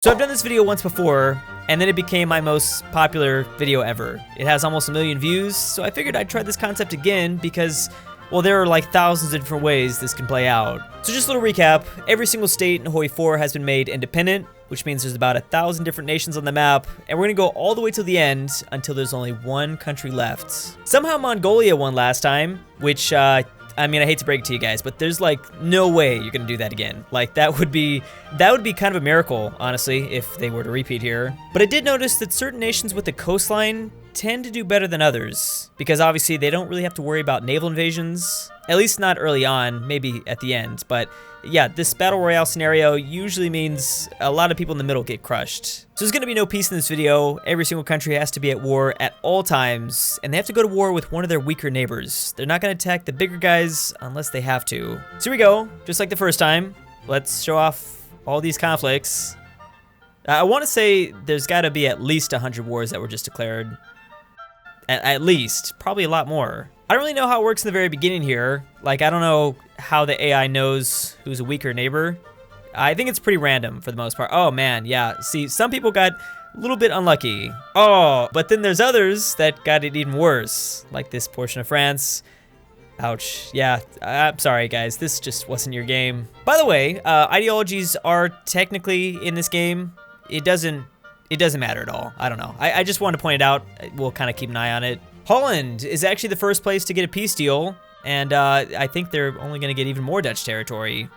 So I've done this video once before, and then it became my most popular video ever. It has almost 1 million views, so I figured I'd try this concept again because, well, there are like thousands of different ways this can play out. So just a little recap, every single state in HOI4 has been made independent, which means there's about 1,000 different nations on the map, and we're gonna go all the way till the end until there's only one country left. Somehow Mongolia won last time, which, I mean, I hate to break it to you guys, but there's like no way you're gonna do that again. Like that would be kind of a miracle, honestly, if they were to repeat here. But I did notice that certain nations with the coastline tend to do better than others, because obviously they don't really have to worry about naval invasions, at least not early on, maybe at the end. But yeah, this battle royale scenario usually means a lot of people in the middle get crushed. So there's gonna be no peace in this video. Every single country has to be at war at all times, and they have to go to war with one of their weaker neighbors. They're not gonna attack the bigger guys unless they have to. So here we go, just like the first time. Let's show off all these conflicts. I wanna say there's gotta be at least 100 wars that were just declared. At least, probably a lot more. I don't really know how it works in the very beginning here. Like, I don't know how the AI knows who's a weaker neighbor. I think it's pretty random for the most part. Oh man, yeah. See, some people got a little bit unlucky. Oh, but then there's others that got it even worse, like this portion of France. Ouch. Yeah, I'm sorry guys, this just wasn't your game. By the way, ideologies are technically in this game. It doesn't matter at all. I don't know. I just wanted to point it out. We'll kind of keep an eye on it. Holland is actually the first place to get a peace deal, and I think they're only going to get even more Dutch territory.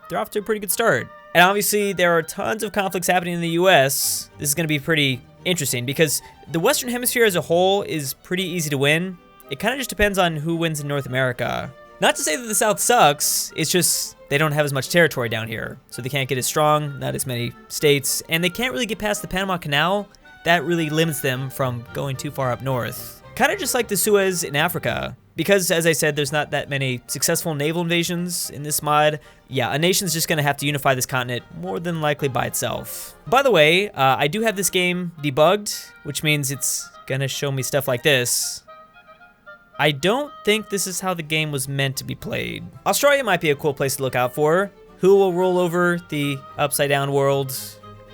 They're off to a pretty good start. And obviously, there are tons of conflicts happening in the US. This is going to be pretty interesting because the Western Hemisphere as a whole is pretty easy to win. It kind of just depends on who wins in North America. Not to say that the South sucks, it's just they don't have as much territory down here, so they can't get as strong, not as many states, and they can't really get past the Panama Canal. That really limits them from going too far up north. Kind of just like the Suez in Africa, because as I said, there's not that many successful naval invasions in this mod. Yeah, a nation's just gonna have to unify this continent more than likely by itself. By the way, I do have this game debugged, which means it's gonna show me stuff like this. I don't think this is how the game was meant to be played. Australia might be a cool place to look out for. Who will rule over the upside down world?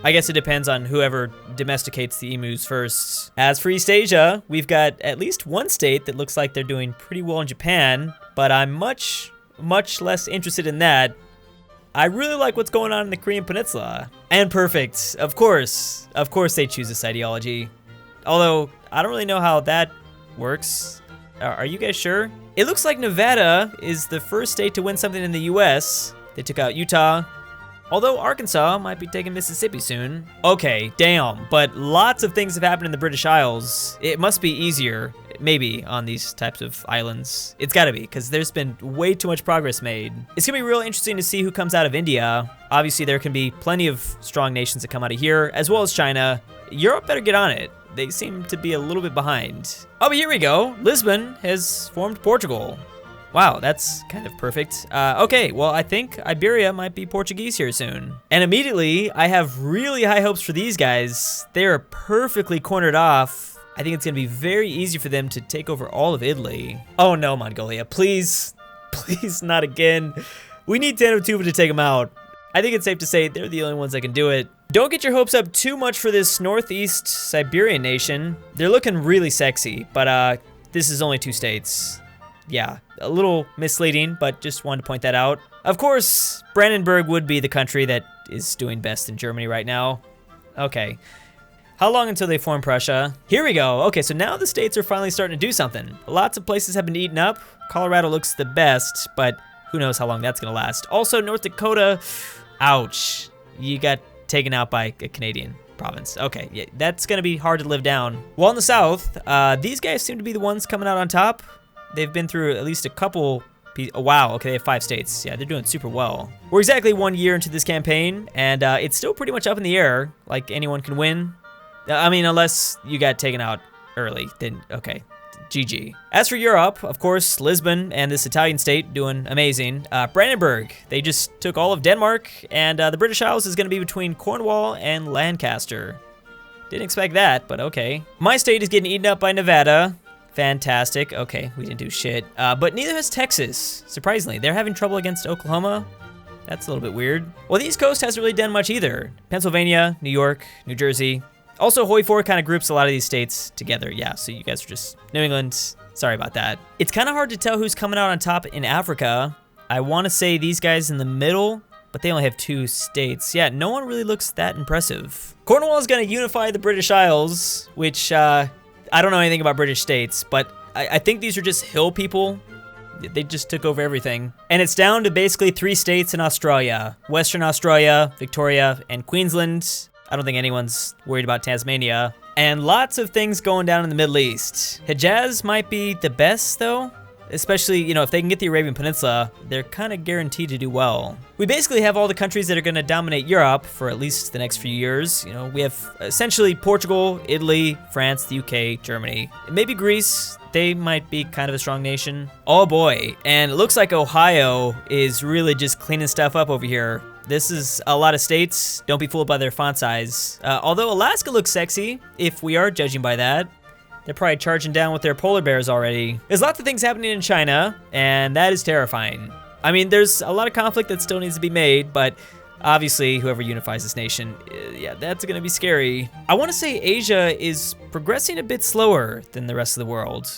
I guess it depends on whoever domesticates the emus first. As for East Asia, we've got at least one state that looks like they're doing pretty well in Japan, but I'm much less interested in that. I really like what's going on in the Korean Peninsula. And perfect, of course they choose this ideology. Although, I don't really know how that works. Are you guys sure? It looks like Nevada is the first state to win something in the US. They took out Utah. Although Arkansas might be taking Mississippi soon. Okay, damn, but lots of things have happened in the British Isles. It must be easier, maybe, on these types of islands. It's gotta be, because there's been way too much progress made. It's gonna be real interesting to see who comes out of India. Obviously, there can be plenty of strong nations that come out of here, as well as China. Europe better get on it. They seem to be a little bit behind. Oh, but here we go. Lisbon has formed Portugal. Wow, that's kind of perfect. Okay, well, I think Iberia might be Portuguese here soon. And immediately, I have really high hopes for these guys. They are perfectly cornered off. I think it's gonna be very easy for them to take over all of Italy. Oh no, Mongolia, please, please not again. We need Tanotuba to take them out. I think it's safe to say they're the only ones that can do it. Don't get your hopes up too much for this northeast Siberian nation. They're looking really sexy, but this is only 2 states. Yeah, a little misleading, but just wanted to point that out. Of course, Brandenburg would be the country that is doing best in Germany right now. Okay. How long until they form Prussia? Here we go. Okay, so now the states are finally starting to do something. Lots of places have been eaten up. Colorado looks the best, but who knows how long that's gonna last. Also, North Dakota, ouch. You got taken out by a Canadian province. Okay, yeah, that's gonna be hard to live down. While in the South, these guys seem to be the ones coming out on top. They've been through at least a couple, oh, wow, okay, they have 5 states. Yeah, they're doing super well. We're exactly 1 year into this campaign, and it's still pretty much up in the air, like anyone can win. I mean, unless you got taken out early, then okay, GG. As for Europe, of course, Lisbon and this Italian state doing amazing. Brandenburg, they just took all of Denmark, and the British Isles is gonna be between Cornwall and Lancaster. Didn't expect that, but okay. My state is getting eaten up by Nevada. Fantastic. Okay, we didn't do shit. But neither has Texas, surprisingly. They're having trouble against Oklahoma. That's a little bit weird. Well, the East Coast hasn't really done much either. Pennsylvania, New York, New Jersey. Also, HOI4 kind of groups a lot of these states together. Yeah, so you guys are just New England. Sorry about that. It's kind of hard to tell who's coming out on top in Africa. I want to say these guys in the middle, but they only have 2 states. Yeah, no one really looks that impressive. Cornwall is going to unify the British Isles, which I don't know anything about British states, but I think these are just hill people. They just took over everything. And it's down to basically 3 states in Australia. Western Australia, Victoria, and Queensland. I don't think anyone's worried about Tasmania. And lots of things going down in the Middle East. Hejaz might be the best, though. Especially, you know, if they can get the Arabian Peninsula, they're kind of guaranteed to do well. We basically have all the countries that are going to dominate Europe for at least the next few years. You know, we have essentially Portugal, Italy, France, the UK, Germany, maybe Greece. They might be kind of a strong nation. Oh boy, and it looks like Ohio is really just cleaning stuff up over here. This is a lot of states. Don't be fooled by their font size. Although Alaska looks sexy, if we are judging by that. They're probably charging down with their polar bears already. There's lots of things happening in China, and that is terrifying. I mean, there's a lot of conflict that still needs to be made, but obviously, whoever unifies this nation, yeah, that's gonna be scary. I wanna say Asia is progressing a bit slower than the rest of the world,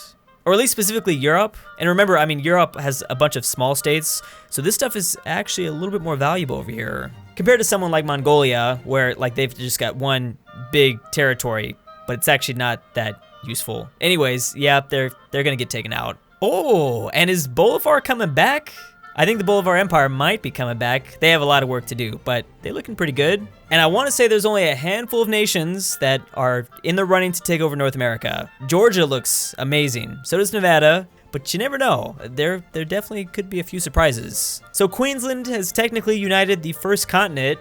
or at least specifically Europe. And remember, I mean, Europe has a bunch of small states, so this stuff is actually a little bit more valuable over here. Compared to someone like Mongolia, where like they've just got one big territory, but it's actually not that useful. Anyways, yeah, they're gonna get taken out. Oh, and is Bolivar coming back? I think the Bolivar Empire might be coming back. They have a lot of work to do, but they're looking pretty good. And I want to say there's only a handful of nations that are in the running to take over North America. Georgia looks amazing. So does Nevada, but you never know. There definitely could be a few surprises. So Queensland has technically united the first continent.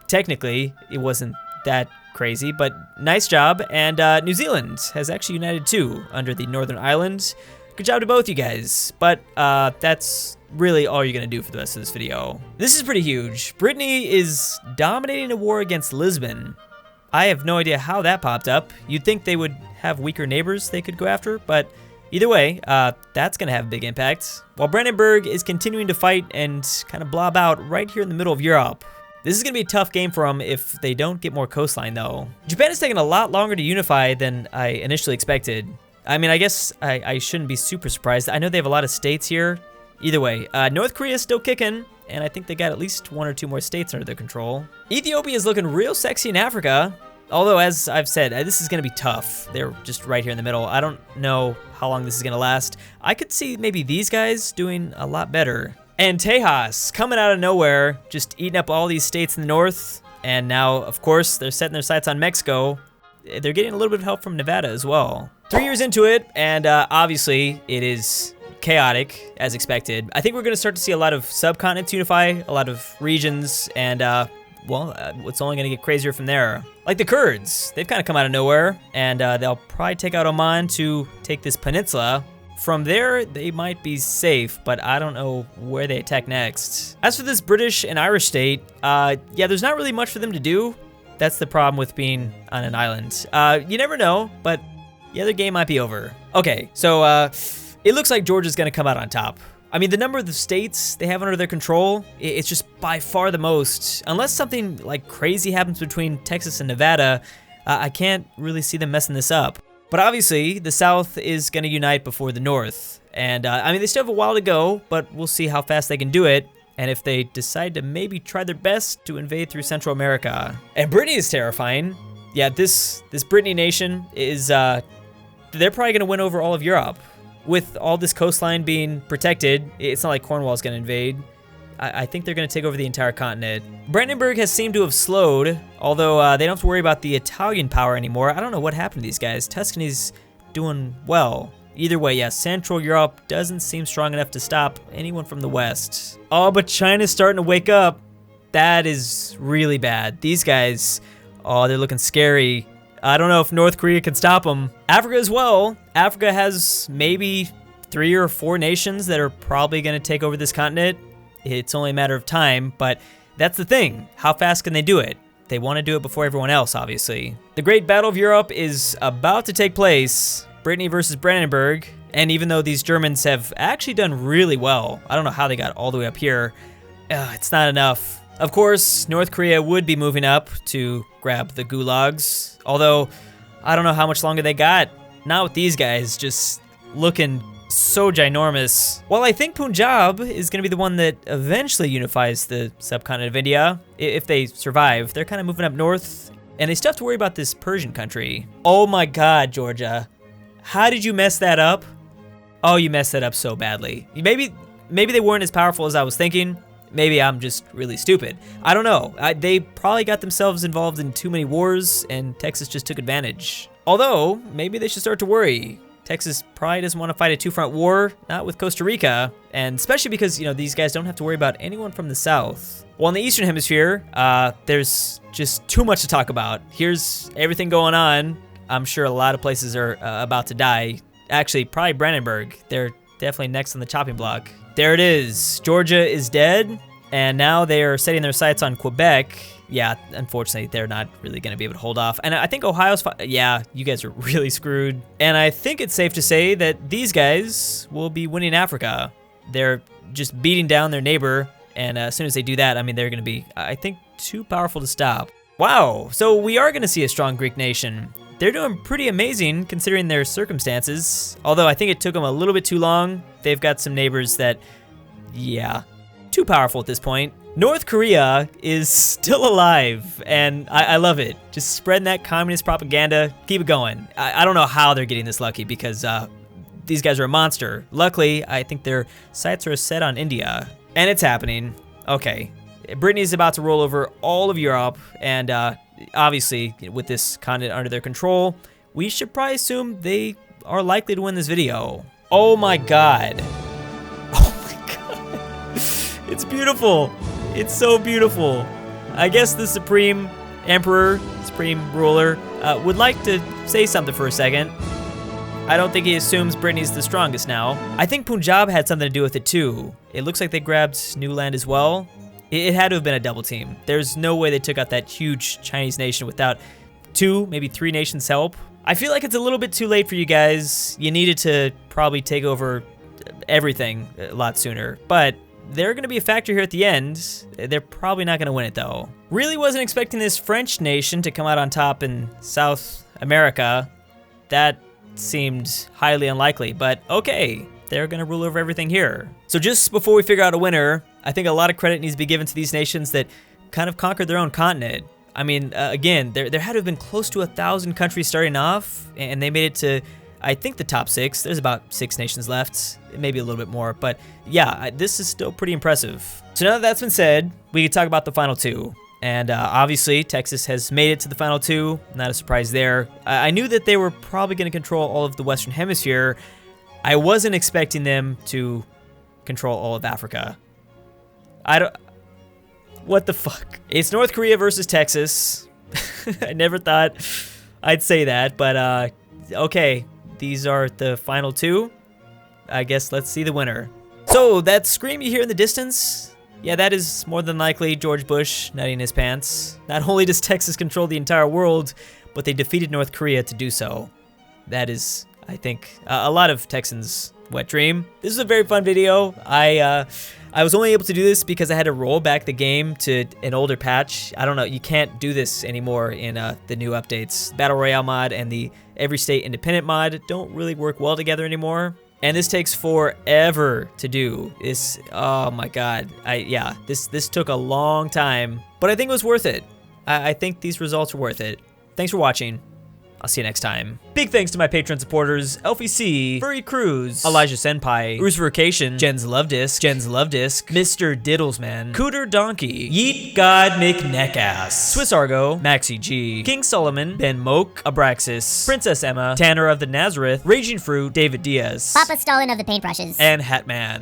Technically, it wasn't that crazy, but nice job. And New Zealand has actually united too under the Northern Island. Good job to both you guys. But that's really all you're gonna do for the rest of this video. This is pretty huge. Brittany is dominating a war against Lisbon. I have no idea how that popped up. You'd think they would have weaker neighbors they could go after, but either way, that's gonna have a big impact. While Brandenburg is continuing to fight and kind of blob out right here in the middle of Europe. This is gonna be a tough game for them if they don't get more coastline though. Japan is taking a lot longer to unify than I initially expected. I mean, I guess I shouldn't be super surprised. I know they have a lot of states here. Either way, North Korea is still kicking, and I think they got at least 1 or 2 more states under their control. Ethiopia is looking real sexy in Africa, although as I've said, this is gonna be tough. They're just right here in the middle. I don't know how long this is gonna last. I could see maybe these guys doing a lot better. And Tejas, coming out of nowhere, just eating up all these states in the north, and now, of course, they're setting their sights on Mexico. They're getting a little bit of help from Nevada as well. 3 years into it, and obviously, it is chaotic, as expected. I think we're gonna start to see a lot of subcontinents unify, a lot of regions, and well, it's only gonna get crazier from there. Like the Kurds, they've kind of come out of nowhere, and they'll probably take out Oman to take this peninsula. From there, they might be safe, but I don't know where they attack next. As for this British and Irish state, yeah, there's not really much for them to do. That's the problem with being on an island. You never know, but yeah, their game might be over. Okay, so it looks like Georgia's gonna come out on top. I mean, the number of the states they have under their control, it's just by far the most. Unless something like crazy happens between Texas and Nevada, I can't really see them messing this up. But obviously, the South is gonna unite before the North. And I mean, they still have a while to go, but we'll see how fast they can do it. And if they decide to maybe try their best to invade through Central America. And Brittany is terrifying. Yeah, this Brittany nation is, they're probably gonna win over all of Europe. With all this coastline being protected, it's not like Cornwall's gonna invade. I think they're gonna take over the entire continent. Brandenburg has seemed to have slowed, although they don't have to worry about the Italian power anymore. I don't know what happened to these guys. Tuscany's doing well. Either way, yeah, Central Europe doesn't seem strong enough to stop anyone from the West. Oh, but China's starting to wake up. That is really bad. These guys, oh, they're looking scary. I don't know if North Korea can stop them. Africa as well. Africa has maybe 3 or 4 nations that are probably gonna take over this continent. It's only a matter of time, but that's the thing. How fast can they do it? They want to do it before everyone else, obviously. The Great Battle of Europe is about to take place. Brittany versus Brandenburg. And even though these Germans have actually done really well, I don't know how they got all the way up here. It's not enough. Of course, North Korea would be moving up to grab the gulags, although I don't know how much longer they got. Not with these guys just looking so ginormous. While I think Punjab is gonna be the one that eventually unifies the subcontinent of India, if they survive, they're kind of moving up north, and they still have to worry about this Persian country. Oh my God, Georgia. How did you mess that up? Oh, you messed that up so badly. Maybe they weren't as powerful as I was thinking. Maybe I'm just really stupid. I don't know. They probably got themselves involved in too many wars, and Texas just took advantage. Although, maybe they should start to worry. Texas probably doesn't want to fight a two-front war, not with Costa Rica, and especially because, you know, these guys don't have to worry about anyone from the south. Well, in the Eastern Hemisphere, there's just too much to talk about. Here's everything going on. I'm sure a lot of places are about to die. Actually, probably Brandenburg. They're definitely next on the chopping block. There it is. Georgia is dead, and now they are setting their sights on Quebec. Yeah, unfortunately, they're not really going to be able to hold off. And I think Ohio's, yeah, you guys are really screwed. And I think it's safe to say that these guys will be winning Africa. They're just beating down their neighbor, and as soon as they do that, I mean, they're going to be, I think, too powerful to stop. Wow, so we are going to see a strong Greek nation. They're doing pretty amazing considering their circumstances, although I think it took them a little bit too long. They've got some neighbors that, yeah, too powerful at this point. North Korea is still alive, and I love it. Just spreading that communist propaganda, keep it going. I don't know how they're getting this lucky because these guys are a monster. Luckily, I think their sights are set on India, and it's happening. Okay, Brittany's about to roll over all of Europe, and obviously, with this continent under their control, we should probably assume they are likely to win this video. Oh my God. Oh my God. It's beautiful. It's so beautiful. I guess the Supreme Emperor, Supreme Ruler, would like to say something for a second. I don't think he assumes Brittany's the strongest now. I think Punjab had something to do with it too. It looks like they grabbed new land as well. It had to have been a double team. There's no way they took out that huge Chinese nation without 2, maybe 3 nations' help. I feel like it's a little bit too late for you guys. You needed to probably take over everything a lot sooner, but they're gonna be a factor here at the end. They're probably not gonna win it though. Really wasn't expecting this French nation to come out on top in South America. That seemed highly unlikely, but okay. They're gonna rule over everything here. So just before we figure out a winner, I think a lot of credit needs to be given to these nations that kind of conquered their own continent. I mean, again, there had to have been close to 1,000 countries starting off, and they made it to, I think, the top 6. There's about 6 nations left, maybe a little bit more, but yeah, this is still pretty impressive. So now that that's been said, we can talk about the final 2. And obviously, Texas has made it to the final 2. Not a surprise there. I knew that they were probably gonna control all of the Western Hemisphere. I wasn't expecting them to control all of Africa. What the fuck? It's North Korea versus Texas. I never thought I'd say that, but okay. These are the final 2. I guess let's see the winner. So that scream you hear in the distance, yeah, that is more than likely George Bush nutting his pants. Not only does Texas control the entire world, but they defeated North Korea to do so. That is, I think, a lot of Texans' wet dream. This is a very fun video. I was only able to do this because I had to roll back the game to an older patch. I don't know, you can't do this anymore in the new updates. Battle Royale mod and the Every State Independent mod don't really work well together anymore. And this takes forever to do. This, oh my God. Yeah, this took a long time, but I think it was worth it. I think these results are worth it. Thanks for watching. I'll see you next time. Big thanks to my Patreon supporters, Elfie C, Furry Cruz, Elijah Senpai, Unification, Jen's Love Disc, Mr. Diddlesman, Cooter Donkey, Yeet God McNeckass, Swiss Argo, Maxi G, King Solomon, Ben Moke, Abraxas, Princess Emma, Tanner of the Nazareth, Raging Fruit, David Diaz, Papa Stalin of the paintbrushes, and Hatman.